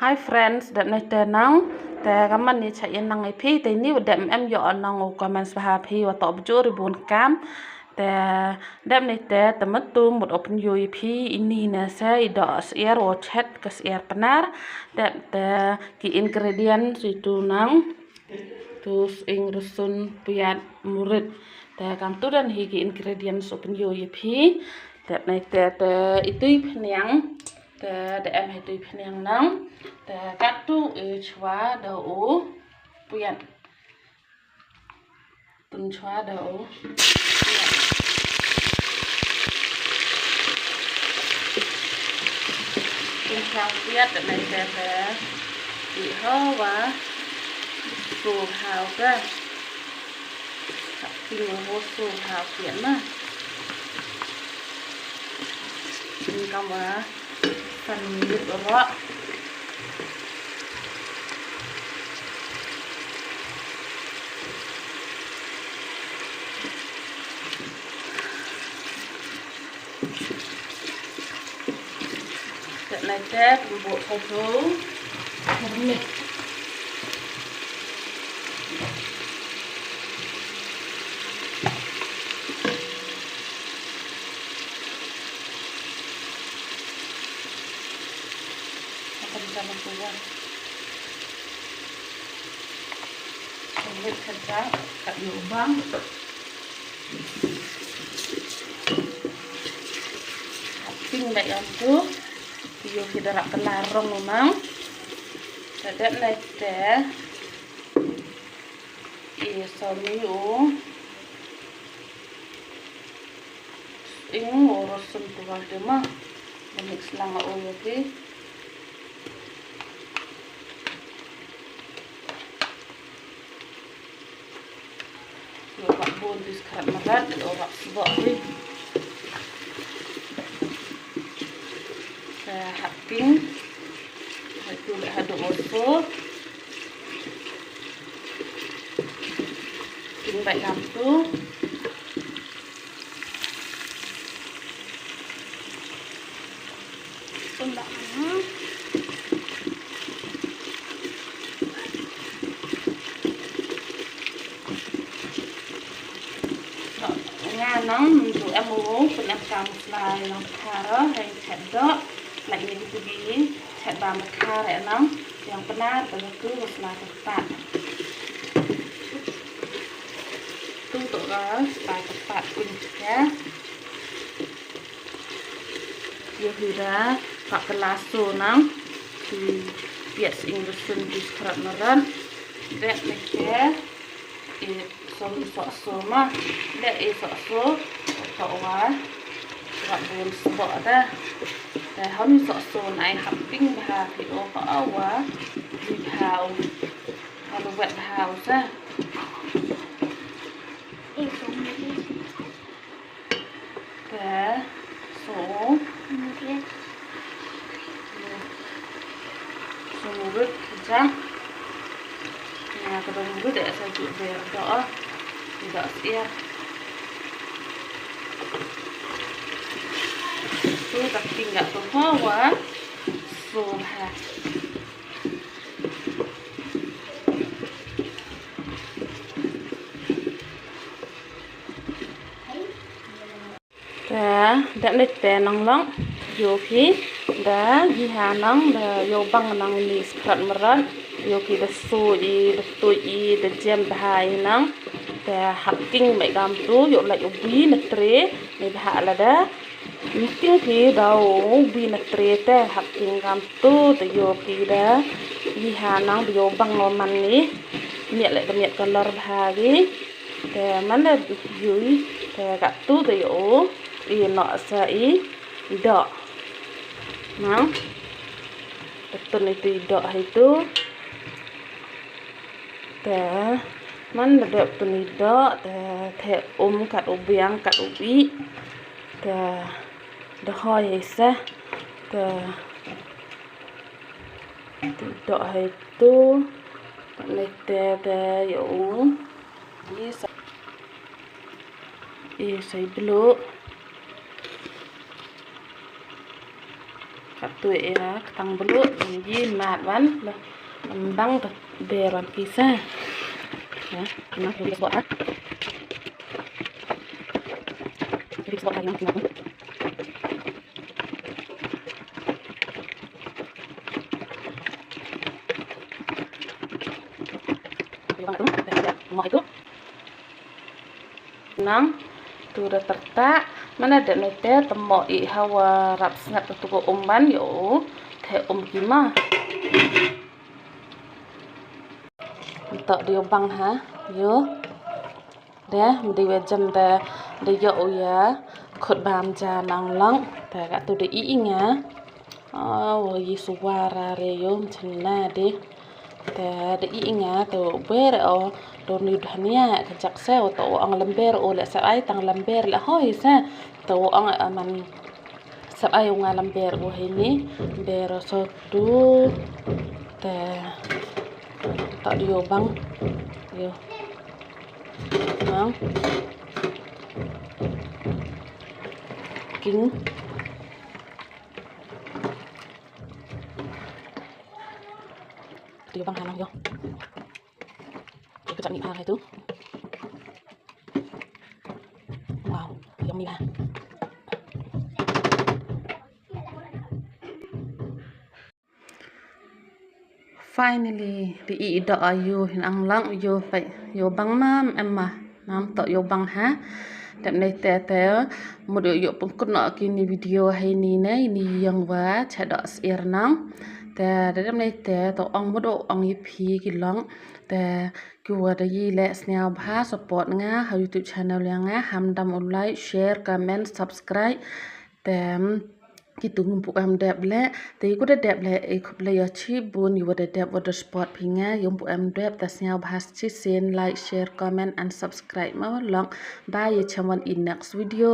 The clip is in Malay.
Hi friends, dat này tè nắng, tè cảm ơn như chạy năng ấy phi, tè ní đệm em dọn năng ngủ comment và phi và tọp chỗ rồi buồn cam, tè đệm này tè mất tu một open UI phi ini nè sẽ đỏ air or chat cái air panar, đệm tè cái ingredients itu nang, terus ingresun piat murid, tè kam tu dan hi cái ingredients open UI phi, đệm này tè itu penyang. Để em hay tùy phiền nắng để cắt tu chua đậu buyện tuần chua đậu tuần theo biết để này sẽ bị hơ và sù hào ra khi mà hô sù hào phiền mà công và phần nhiệt rõ trận này chết bộ sầu thú mịt sama keluar lihat kerja kat lubang ping baik itu video kita rak kelarong memang dadat naik teh somiu ing urusan tuan demah mix lang o okay. Pak bun di sekarang merat orang sebab ni haping itu ada oso tinggal lampu nắng tụi em muốn tụi em cầm lại lòng kha đó hay chặt đó lại như tụi đi chặt vào một kha lại nắng yang benar cứ một là tepat tụi đó bài tepat pun ya dia sudah pak kelaso nang di bias ingresun di sekarang meran dek nih so mà để so cậu quá gọi buồn bỏ ra để không so này hấp kinh hà thì ô có quá đi hào đồ vẹn hào ra để số murid chắc cái đồng murid để sao chịu về đó tidak siap tu tapi nggak terbawa soha đã nít tè nong long vô khí đã di hà nong đã vô băng nong ni skrat meran vô khí đã sui đã tui đã jam bahai nong tè hạt kinh mẹ gam tu dụ lại ubi nè tre này hạ là đó kinh thì đầu ubi nè tre tè hạt kinh gam tu tè dụ kỳ đó đi hà nang dụ băng ngô man ní miệng lại miệng color hà đi tè mắn là dưới tè gạt tu tè dụ đi nọ sai đỏ nắng tuần này tùy đỏ hay tu tè man ada penida the kat ubiang kat ubi the hoy isa tidak itu nete yo isa belum kat tui ya ketang belu yi mat wan lah bang tuh beran kisah ya enak juga buat jadi buat ayam tinggal mau itu nang tu udah tertak mana ada nete temo I hawa rap snap tu ko umban yo the kima untuk dia bang ha yo deh di wajan deh yo ya khut bam ja nang lang ta ka tu de I nya oh yi suara re yo chna de ta de I nya tu ber o don ni dhania kajak se to ang lember o le sa ai tang lember la hoi sa to ang aman sa ai nga lember o hini ber so tu ta tak dio bang yo bang king dio bang hanang yo kejap ni itu wow yummy lah finally di ida ayu hinang lang yo pai yo bang mam emma mam to yo bang ha đậm này tè tè một điều yo pun kun na kini video hay ni này ni yang wa cha da sir nang tè đậm này tè to ong một độ ong yi phi ki long tè ku wa da yi le snail bha support nga ha YouTube channel yang nga ham dam like share comment subscribe tè kita ngumpuk am dep le te ku da dep le e khup le ya chi bun yu da dep wa sport pinga yumpuk am dep ta snail bha chi sen like share comment and subscribe ma long bye chaman in next video